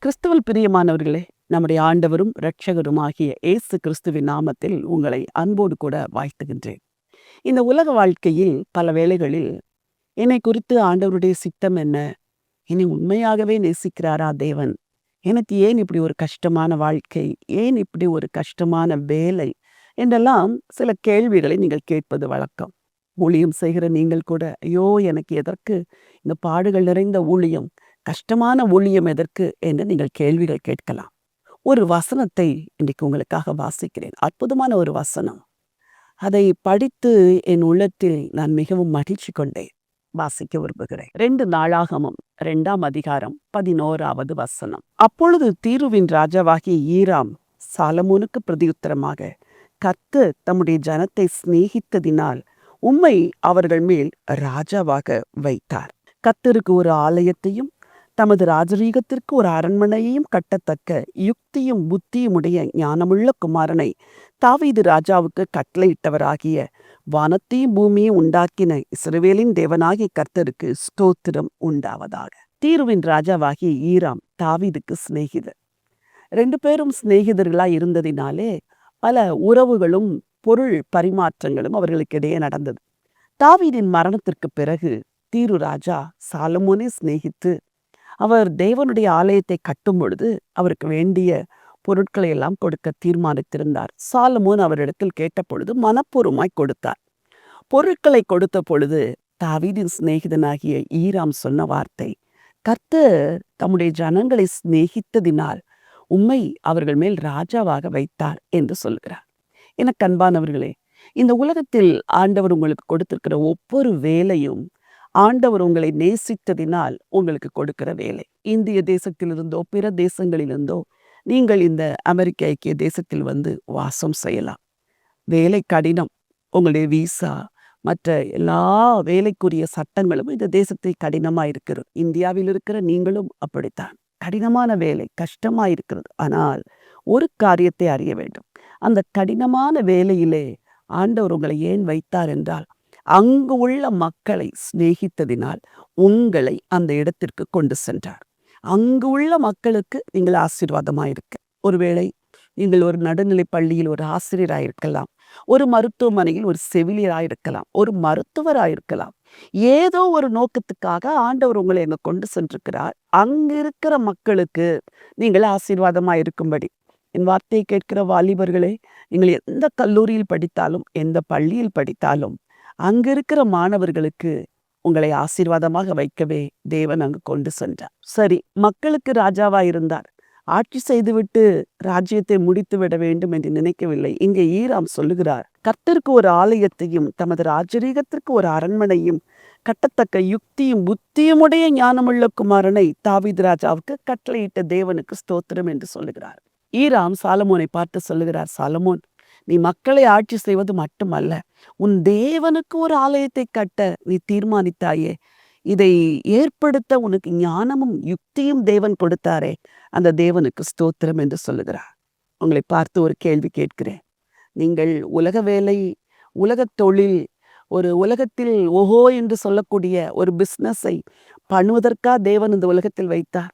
கிறிஸ்துவில் பிரியமானவர்களே, நம்முடைய ஆண்டவரும் இரட்சகருமாகிய இயேசு கிறிஸ்துவின் நாமத்தில் உங்களை அன்போடு கூட வாழ்த்துகின்றேன். இந்த உலக வாழ்க்கையில் பல வேளைகளில் என்னை குறித்து ஆண்டவருடைய சித்தம் என்ன? என்னை உண்மையாகவே நேசிக்கிறாரா தேவன்? எனக்கு ஏன் இப்படி ஒரு கஷ்டமான வாழ்க்கை? ஏன் இப்படி ஒரு கஷ்டமான வேலை? என்றெல்லாம் சில கேள்விகளை நீங்கள் கேட்பது வழக்கம். ஊழியம் செய்கிற நீங்கள் கூட, ஐயோ எனக்கு எதற்கு இந்த பாடுகள் நிறைந்த ஊழியம், கஷ்டமான ஊழியம் எதற்கு என்று நீங்கள் கேள்விகள் கேட்கலாம். ஒரு வசனத்தை இன்றைக்கு உங்களுக்காக வாசிக்கிறேன். அற்புதமான ஒரு வசனம். அதை படித்து என் உள்ளத்தில் நான் மிகவும் மகிழ்ச்சி கொண்டேன். வாசிக்க விரும்புகிறேன். 2 நாளாகமம் 2ஆம் அதிகாரம் 11வது வசனம். அப்பொழுது தீருவின் ராஜாவாகிய ஈராம் சாலமோனுக்கு பிரதியுத்தரமாக, கர்த்தர் தம்முடைய ஜனத்தை சிநேகித்ததினால் உம்மை அவர்கள் மேல் ராஜாவாக வைத்தார். கர்த்தருக்கு ஒரு ஆலயத்தையும் தமது ராஜரீகத்திற்கு ஒரு அரண்மனையையும் கட்டத்தக்க யுக்தியும் புத்தியும் உடைய ஞானமுள்ள குமாரனை தாவீது ராஜாவுக்கு கட்டளையிட்டவராகிய வானத்தையும் பூமியை உண்டாக்கின இஸ்ரவேலின் தேவனாகிய கர்த்தருக்கு ஸ்தோத்திரம் உண்டாவதாக. தீருவின் ராஜாவாகிய ஈராம் தாவீதுக்கு சிநேகிதர். 2 பேரும் சிநேகிதர்களாய் இருந்ததினாலே பல உறவுகளும் பொருள் பரிமாற்றங்களும் அவர்களுக்கு இடையே நடந்தது. தாவீதின் மரணத்திற்கு பிறகு தீரு ராஜா சாலமோனை சிநேகித்து அவர் தேவனுடைய ஆலயத்தை கட்டும் பொழுது அவருக்கு வேண்டிய பொருட்களை எல்லாம் கொடுக்க தீர்மானித்திருந்தார். சாலமோன் அவரிடத்தில் கேட்ட பொழுது மனப்பூர்வமாய் கொடுத்தார். பொருட்களை கொடுத்த பொழுது தாவீதின் சிநேகிதனாகிய ஈராம் சொன்ன வார்த்தை, கர்த்தர் தம்முடைய ஜனங்களை சிநேகித்ததினால் உம்மை அவர்கள் மேல் ராஜாவாக வைத்தார் என்று சொல்கிறார். எனக்கு அன்பானவர்களே, இந்த உலகத்தில் ஆண்டவர் உங்களுக்கு கொடுத்திருக்கிற ஒவ்வொரு வேலையும் ஆண்டவர் உங்களை நேசித்ததினால் உங்களுக்கு கொடுக்கிற வேலை. இந்திய தேசத்திலிருந்தோ பிற தேசங்களிலிருந்தோ நீங்கள் இந்த அமெரிக்க ஐக்கிய தேசத்தில் வந்து வாசம் செய்யலாம். வேலை கடினம். உங்களுடைய விசா மற்ற எல்லா வேலைக்குரிய சட்டங்களும் இந்த தேசத்தை கடினமாக இருக்கிறது. இந்தியாவில் இருக்கிற நீங்களும் அப்படித்தான். கடினமான வேலை, கஷ்டமாக இருக்கிறது. ஆனால் ஒரு காரியத்தை அறிய வேண்டும். அந்த கடினமான வேலையிலே ஆண்டவர் உங்களை ஏன் வைத்தார் என்றால், அங்கு உள்ள மக்களை சிநேகித்ததினால் உங்களை அந்த இடத்திற்கு கொண்டு சென்றார். அங்கு உள்ள மக்களுக்கு நீங்கள் ஆசீர்வாதமாயிருக்க. ஒருவேளை நீங்கள் ஒரு நடுநிலை பள்ளியில் ஒரு ஆசிரியராயிருக்கலாம், ஒரு மருத்துவமனையில் ஒரு செவிலியராயிருக்கலாம், ஒரு மருத்துவராயிருக்கலாம். ஏதோ ஒரு நோக்கத்துக்காக ஆண்டவர் உங்களை அங்கே கொண்டு சென்றிருக்கிறார். அங்கு இருக்கிற மக்களுக்கு நீங்கள் ஆசீர்வாதமாயிருக்கும்படி. என் வார்த்தையை கேட்கிற வாலிபர்களே, நீங்கள் எந்த கல்லூரியில் படித்தாலும் எந்த பள்ளியில் படித்தாலும் அங்க இருக்கிற மாணவர்களுக்கு உங்களை ஆசீர்வாதமாக வைக்கவே தேவன் அங்கு கொண்டு சென்றார். சரி, மக்களுக்கு ராஜாவா இருந்தார். ஆட்சி செய்துவிட்டு ராஜ்யத்தை முடித்து விட வேண்டும் என்று நினைக்கவில்லை. இங்கே ஈராம் சொல்லுகிறார், கர்த்தருக்கு ஒரு ஆலயத்தையும் தமது ராஜரீகத்திற்கு ஒரு அரண்மனையும் கட்டத்தக்க யுக்தியும் புத்தியுமுடைய ஞானமுள்ள குமாரனை தாவீது ராஜாவுக்கு கட்டளையிட்ட தேவனுக்கு ஸ்தோத்திரம் என்று சொல்லுகிறார். ஈராம் சாலமோனை பார்த்து சொல்லுகிறார், சாலமோன், நீ மக்களை ஆட்சி செய்வது மட்டுமல்ல, உன் தேவனுக்கு ஒரு ஆலயத்தை கட்ட நீ தீர்மானித்தாயே. இதை ஏற்படுத்த உனக்கு ஞானமும் யுக்தியும் தேவன் கொடுத்தாரே, அந்த தேவனுக்கு ஸ்தோத்திரம் என்று சொல்லுகிறார். உங்களை பார்த்து ஒரு கேள்வி கேட்கிறேன். நீங்கள் உலக வேலை, உலக தொழில், ஒரு உலகத்தில் ஓஹோ என்று சொல்லக்கூடிய ஒரு பிஸ்னஸை பண்ணுவதற்கா தேவன் இந்த உலகத்தில் வைத்தார்?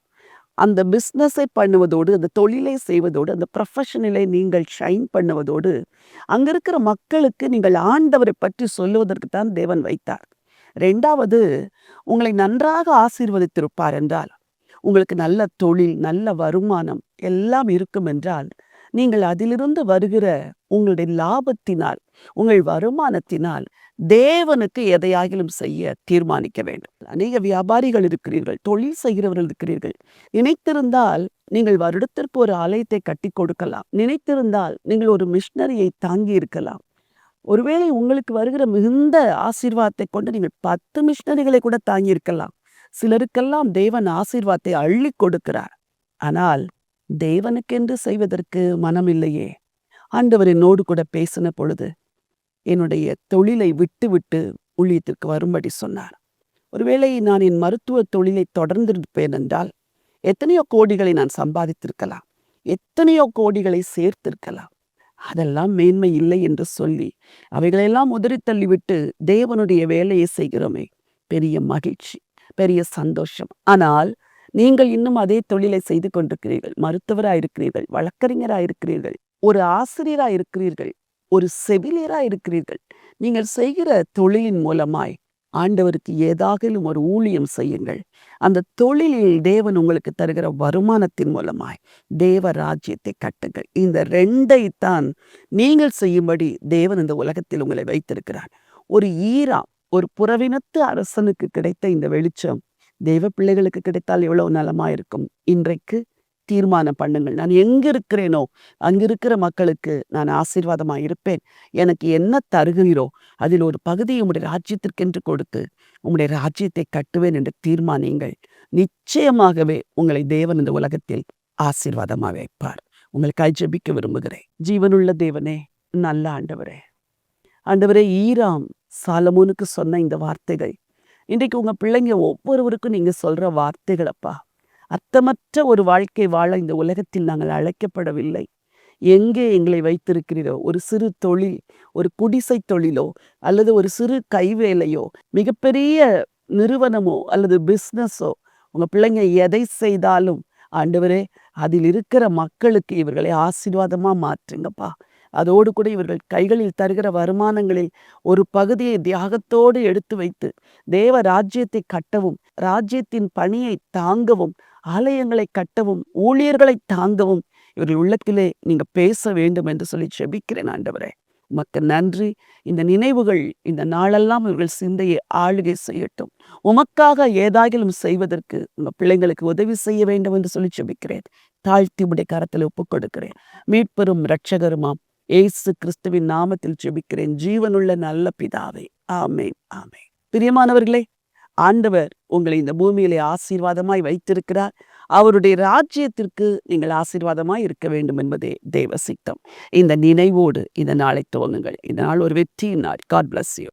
அந்த பிஸ்னஸை பண்ணுவதோடு, அந்த தொழிலை செய்வதோடு, அந்த ப்ரொஃபஷனிலே நீங்கள் ஷைன் பண்ணுவதோடு, அங்கே இருக்கிற மக்களுக்கு நீங்கள் ஆண்டவரை பற்றி சொல்லுவதற்கு தான் தேவன் வைத்தார். 2வது, உங்களை நன்றாக ஆசீர்வதித்திருப்பார் என்றால், உங்களுக்கு நல்ல தொழில், நல்ல வருமானம் எல்லாம் இருக்கும் என்றால், நீங்கள் அதிலிருந்து வருகிற உங்களுடைய லாபத்தினால், உங்கள் வருமானத்தினால் தேவனுக்கு எதையாகிலும் செய்ய தீர்மானிக்க வேண்டும். அநேக வியாபாரிகள் இருக்கிறீர்கள், தொழில் செய்கிறவர்கள் இருக்கிறீர்கள். நினைத்திருந்தால் நீங்கள் வருடத்திற்கு ஒரு ஆலயத்தை கட்டி கொடுக்கலாம். நினைத்திருந்தால் நீங்கள் ஒரு மிஷனரியை தாங்கி இருக்கலாம். ஒருவேளை உங்களுக்கு வருகிற மிகுந்த ஆசீர்வாதத்தை கொண்டு நீங்கள் 10 மிஷனரிகளை கூட தாங்கி இருக்கலாம். சிலருக்கெல்லாம் தேவன் ஆசீர்வாதத்தை அள்ளி கொடுக்கிறார். ஆனால் தேவனுக்கென்று செய்வதற்கு மனம் இல்லையே. ஆண்டவர் என்னோடு கூட பேசின பொழுது என்னுடைய தொழிலை விட்டு விட்டு ஊழியத்திற்கு வரும்படி சொன்னார். ஒருவேளை நான் என் மருத்துவ தொழிலை தொடர்ந்திருப்பேன் என்றால் எத்தனையோ கோடிகளை நான் சம்பாதித்திருக்கலாம், எத்தனையோ கோடிகளை சேர்த்திருக்கலாம். அதெல்லாம் மேன்மை இல்லை என்று சொல்லி அவைகளெல்லாம் உதறி தள்ளிவிட்டு தேவனுடைய வேலையை செய்கிறோமே, பெரிய மகிழ்ச்சி, பெரிய சந்தோஷம். ஆனால் நீங்கள் இன்னும் அதே தொழிலை செய்து கொண்டிருக்கிறீர்கள். மருத்துவராயிருக்கிறீர்கள், வழக்கறிஞராயிருக்கிறீர்கள், ஒரு ஆசிரியராயிருக்கிறீர்கள், ஒரு செவிலியராயிருக்கிறீர்கள். நீங்கள் செய்கிற தொழிலின் மூலமாய் ஆண்டவருக்கு ஏதாகிலும் ஒரு ஊழியம் செய்யுங்கள். அந்த தொழிலில் தேவன் உங்களுக்கு தருகிற வருமானத்தின் மூலமாய் தேவ ராஜ்யத்தை கட்டுங்கள். இந்த 2ஐத்தான் நீங்கள் செய்யும்படி தேவன் இந்த உலகத்தில் உங்களை வைத்திருக்கிறார். ஒரு ஈராம், ஒரு புறவினத்து அரசனுக்கு கிடைத்த இந்த வெளிச்சம் தேவ பிள்ளைகளுக்கு கிடைத்தால் எவ்வளவு நலமா இருக்கும். இன்றைக்கு தீர்மானம் பண்ணுங்கள். நான் எங்க இருக்கிறேனோ அங்கிருக்கிற மக்களுக்கு நான் ஆசீர்வாதமாக இருப்பேன். எனக்கு என்ன தருகிறீரோ அதில் ஒரு பகுதியை உம்முடைய ராஜ்யத்திற்கென்று கொடுத்து உம்முடைய ராஜ்யத்தை கட்டுவேன் என்று தீர்மானியுங்கள். நிச்சயமாகவே உங்களை தேவன் இந்த உலகத்தில் ஆசீர்வாதமாக வைப்பார். உங்களுக்காக ஜெபிக்க விரும்புகிறேன். ஜீவனுள்ள தேவனே, நல்ல ஆண்டவரே, ஆண்டவரே, ஈராம் சாலமோனுக்கு சொன்ன இந்த வார்த்தைகள் இன்றைக்கு உங்க பிள்ளைங்க ஒவ்வொருவருக்கும் நீங்க சொல்ற வார்த்தைகள் அப்பா. அர்த்தமற்ற ஒரு வாழ்க்கை வாழ இந்த உலகத்தில் நாங்கள் அழைக்கப்படவில்லை. எங்கே எங்களை வைத்திருக்கிறீரோ, ஒரு சிறு தொழில், ஒரு குடிசை தொழிலோ அல்லது ஒரு சிறு கைவேலையோ, மிகப்பெரிய நிறுவனமோ அல்லது பிஸ்னஸோ, உங்க பிள்ளைங்க எதை செய்தாலும் ஆண்டவரே, அதில் இருக்கிற மக்களுக்கு இவர்களை ஆசீர்வாதமா மாற்றுங்கப்பா. அதோடு கூட இவர்கள் கைகளில் தருகிற வருமானங்களில் ஒரு பகுதியை தியாகத்தோடு எடுத்து வைத்து தேவ ராஜ்யத்தை கட்டவும், ராஜ்யத்தின் பணியை தாங்கவும், ஆலயங்களை கட்டவும், ஊழியர்களை தாங்கவும் இவர்கள் உள்ளத்திலே நீங்க பேச வேண்டும் என்று சொல்லி ஜெபிக்கிறேன் ஆண்டவரே. உமக்கு நன்றி. இந்த நினைவுகள் இந்த நாளெல்லாம் இவர்கள் சிந்தையை ஆளுகை செய்யட்டும். உமக்காக ஏதாகிலும் செய்வதற்கு உங்க பிள்ளைங்களுக்கு உதவி செய்ய வேண்டும் என்று சொல்லி ஜெபிக்கிறேன். தாழ்த்தி உடைய கரத்தில் ஒப்புக் கொடுக்கிறேன். மீட்பெரும் இரட்சகருமாம் இயேசு கிறிஸ்துவின் நாமத்தில் ஜெபிக்கிறேன் ஜீவனுள்ள நல்ல பிதாவே. ஆமென், ஆமென். பிரியமானவர்களே, ஆண்டவர் உங்களை இந்த பூமியிலே ஆசீர்வாதமாய் வைத்திருக்கிறார். அவருடைய ராஜ்யத்திற்கு நீங்கள் ஆசீர்வாதமாய் இருக்க வேண்டும் என்பதே தேவ சித்தம். இந்த நினைவோடு இந்த நாளை துவங்குங்கள். இந்த நாள் ஒரு வெற்றியின் நாள். God bless you.